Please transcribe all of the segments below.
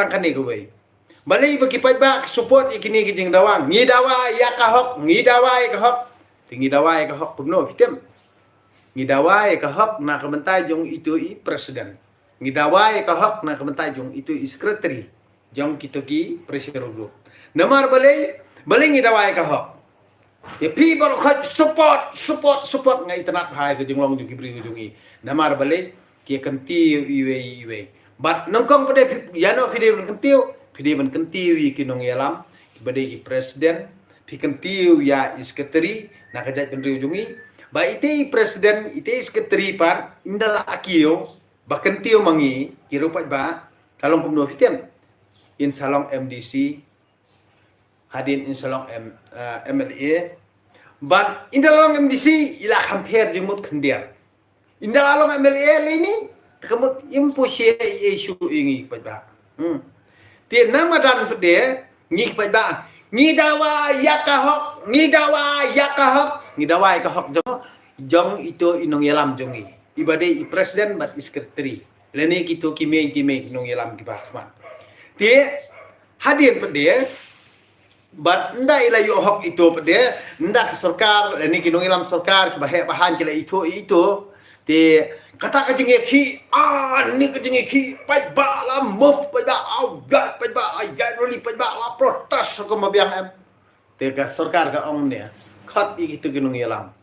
tangkan ni kubai balai bagi pajak support ikini kijing dawang ngi dawa ya kahok ngi dawa ya kahok tinggi dawa ya kahok pemno fitem ngi dawa ya kahok na kementai jong itu i presiden ngi dawa ya kahok na kementai jong itu i sekretari jong kitoki presiden group namar balai ngi dawa ya kahok ya people khat support ngai tanat hai ke jong long jong kibri jong i namar balai ki kentiu iwe but nongkong pade yano video kentiu man kentiu i kinong yalam ibade ki presiden pi kentiu ya sekretari na kajat penriu jungi ba ite presiden ite sekretari par indala akio ba kentiu mangi kirupat ba kalong kumno fitem in salong MDC hadin in salong MLA but indala MDC ila compare jemut kendia indala MLA ini kemut impossible issue ingi pa Tiada nama dan pede ngi pada ngi dawa yakahok ngi dawa yakahok jong itu inong yalam jongi ibade i presiden bat sekretari leni gitu kime inong yalam kibahman tie hadir pede bat nda ila yo hok itu pede nda sarkar leni kinong yalam sarkar kibahe bahan kila itu tie kata kejengik ki ni kejengik ki pai ba la muf pai ba augat pai ba ayat roli pai ba la protes ko mabiang em te ka sarkar ka ong ne khat i gitu kinong yalam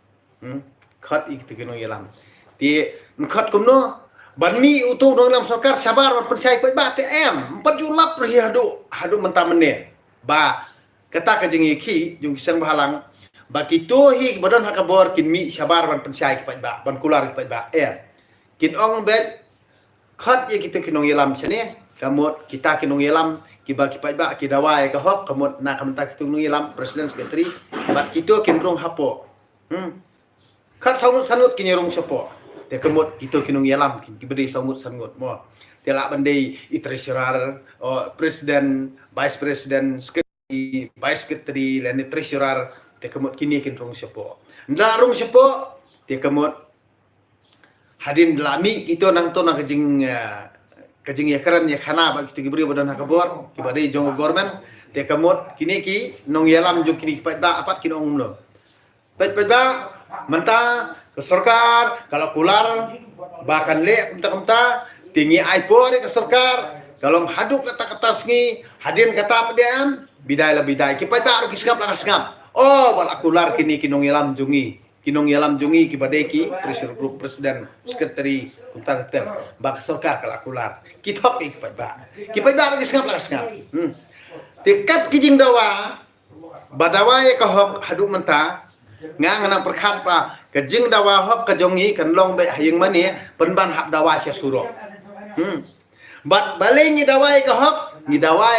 khat i gitu kinong yalam ti khat kumno banmi utu nong lam sarkar sabar pensai pai ba te em 4 julap ri hadu mentamene ba kata kejengik ki jung kisang bahalang baki to hi badan hakabor kin mi sabar ban pensai pai ba ban kular pai ba kin ong bet khat ye kita kinong yelam chane kamot kita kinong yelam kiba kipai ba kidawai ka hok kamot na kamta kinong yelam presiden sekretari bat kito kinrong hapo khat sanut kinyerong sapo te kamot kito kinong yelam kin kibedi sangut mo te la bandai i treasurer presiden vice president sekretari vice sekretari lan treasurer te kamot kini kinrong sapo ndarong sapo te kamot hadin lami itu nang to na kajing ya karan ya khana ba kitu gibri badan hakabor kibade jong government te kamot kini ki nong yalam jong kini pa ba apat kinong no pa menta ke sarkar kalau kular bahkan le kamta tinggi aipor ke sarkar kalau hadu kata sngi hadin kata pediam bidai kipai ba kisngap la kisngap bala kular kini kinong yalam jungi kinong yalam jungi kibade ki treasurer group presiden sekretari kuntar bak sarkar kalakular kitok kipai ba kisngap tikat kijing dawa badawa ka hok hadu menta ngana perkhat pa kejing dawa hok kajongi kan long be hayeng mani penban hab dawa sia suro bat baleng ni dawa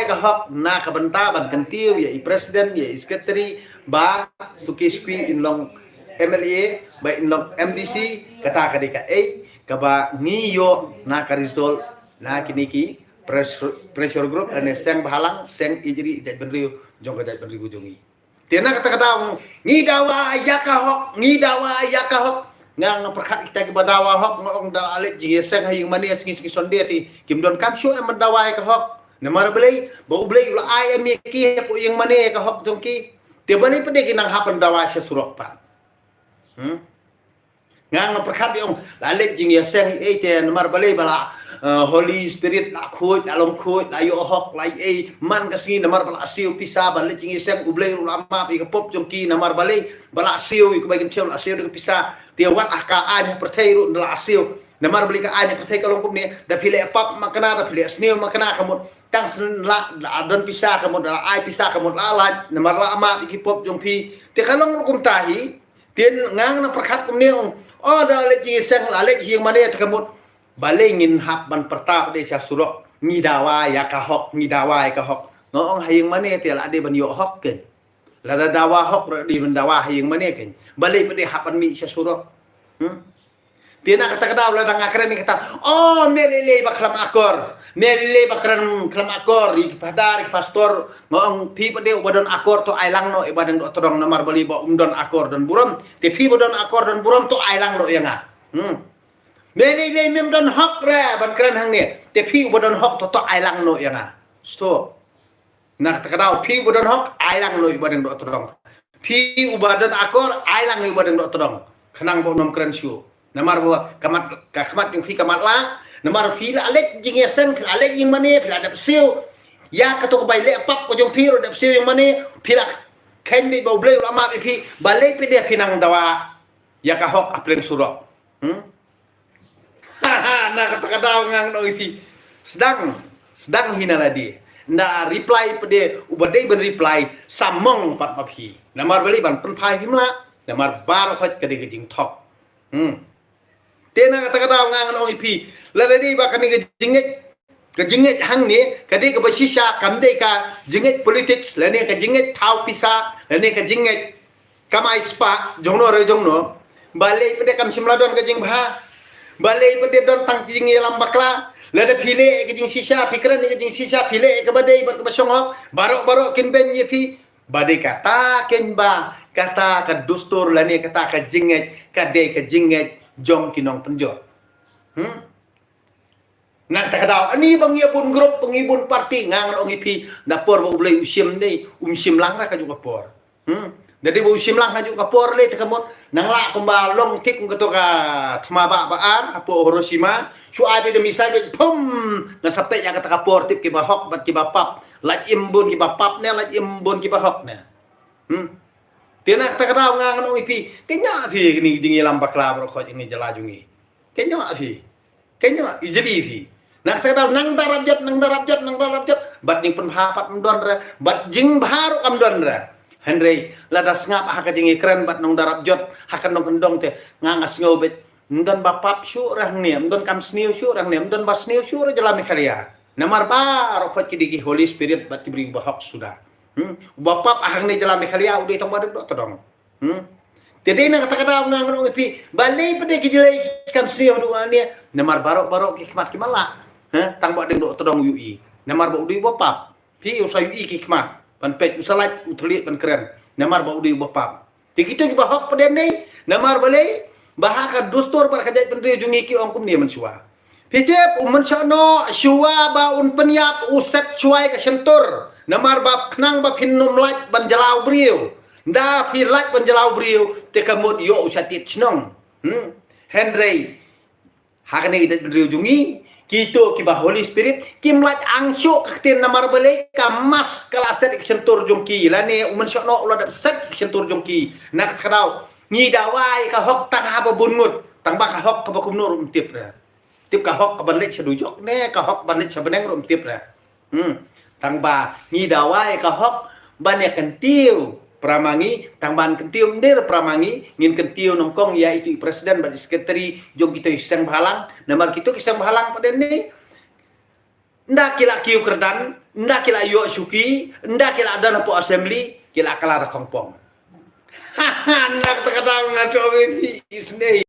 ka hok na ka benta ban kentiu ya i presiden ya i sekretari ba suki in long MLA by inong MDC kata kadika kaba niyo na karisol na kiniki pressure group dan seng bahalang seng ijri ijat benriu jong kajat benriu jongi tiana kata ngi dawa yakahok ngang perkat kita ke badawa hok ngong dal alit ji seng hayung mani singi sonde ti kimdon kamsyo em dawa yakahok namar belai bau belai ula ayam ki po yang mani yakahok jongki te bani pede kinang hapan dawa sya surok pa ngang perkat yung lalit jing ya seng te namar balay bala Holy Spirit na khut na long khut na yo hok lai man kasi namar bala siu pisa balit jing ya seng ublay ulama pi kapop jong ki namar balay bala siu ik bagen cheu la siu de pisa te wat akaan perthai ru la siu namar bali ka anya perthai kalong kum ni da pile pap makana da pile sneu makana kamut tang la don pisa kamut la ai pisa kamut la namar lama pi kapop jong pi te kalong kum tahi tien ngang na perkat kumniong da le ji seng la le ji mane takamut balengin hap ban pertap de sia surok ngidawa ya ka hok ngong hayeng mane te la de ban yo hok ken la da dawa hok di ban dawa hayeng mane ken balei pede hapan mi sia surok tien kata kada la dang akren ni kata melele bakram akor melele bakran kram akor i padar pastor ngong ti pede badon akor to ailang no ibadan do todong namar bali ba umdon akor dan buram te pi badon akor dan buram to ailang no yanga melele mem don hok re ban kran hang ni te pi badon hok to ailang no yanga Stop. Nak takadau pi ubadan hok ailang lo ibadan do todong. Pi ubadan akor ailang ibadan do todong. Kenang bo nom keren siu. Namar bo kamat yung pi kamat la. Namar pi la alek jing yesen pi alek yung mani pi adap siu. Ya kato bay le pap ko jong pi ro dap siu yung mani pi la ken bi bo ble lama pi balik pi dia pinang dawa. Ya ka hok aplen surok. Nah takadau ngang no pi. Sedang hinala dia. Na reply pada ubadai ban reply samong pat papi namar bali ban pen phai himla namar bar khot kadi gejing thok tena kata kata ngang ong ipi la dadi ba kani gejinget hang ni kadi ke basisha kamde ka jinget politics la ni ka jinget thau pisa la ni ka jinget kamai spa jongno re jongno balai pada kam simla don gejing bha balai pada don tang jingi lam bakla lada pile ke jing sisa pikiran ke jing sisa pile ke badai bar ke basong barok kin ben ye pi badai kata ken ba kata ka dustur lani kata ka jinget kade ka jinget jong kinong penjor nak tak daw ani bangibun grup pengibun parti ngang ong ipi dapor ba ulai usim ni sim lang ra ka juga por jadi bu usim lang ka juga por le takamot nang la kumbalong tik kung kato ka thamaba baan apo Hiroshima suai de misal de pum na sampai yang kata kapor tip ki bahok bat ki bapap laj imbun ki bapap ne laj imbun ki bahok ne tiana kata kata ngang ong ipi kenya phi ni jingi lambak la bro khoj ini jelajungi kenya ijeli phi nak kata nang darabjat bat ning penhapat mdon ra bat jing baru kam don ra Henry ladas ngap haka jingi keren bat nong darabjat hakan nong kendong te ngangas ngobet mdon bapap syurah ni mdon kam sniu syurah ni mdon bas sniu syurah jalami karya namar bar khot kidigi holy spirit bat kibri bahok sudah bapap ahang ni jalami karya udah tong baduk dok todong jadi nang kata-kata nang ipi balai pada kijelai kam sniu duan ni namar barok hikmat kimala tang bak dok todong ui namar ba udui bapap pi usai ui hikmat pan pet usalat utli pan keren namar ba udui bapap tikitu ki bahok pada ni namar balai bahaka dustur bar kajat pendri jungi ki ongkum ni mensua pitep mensano syua ba un penyap uset cuai ka sentur namar bab knang ba pinnum laj ban jalau briu nda pi laj ban jalau briu te kamut yo usatit snong Henry hakane ida pendri jungi kito ki ba Holy Spirit kim laj angsyo kaktin namar balai kamas kalaset ka sentur jungki lane mensano ulah dap set ka sentur jungki nak kadau ni dawai ka hok tang ha bun ngut tang ba ka hok ka bakum nur tip ra tip ka hok ka banlet sedujok ne ka hok banlet sebeneng rum tip ra tang ba ni dawai ka hok bane kentiu pramangi tang ban kentiu ndir pramangi ngin kentiu nongkong ya itu presiden ban sekretari jong kita iseng bahalang namar kita iseng bahalang pada ni nda kila kiu kerdan nda kila yo syuki nda kila ada po assembly kila kala ra kongpong nak tak ada ngaco ini sendiri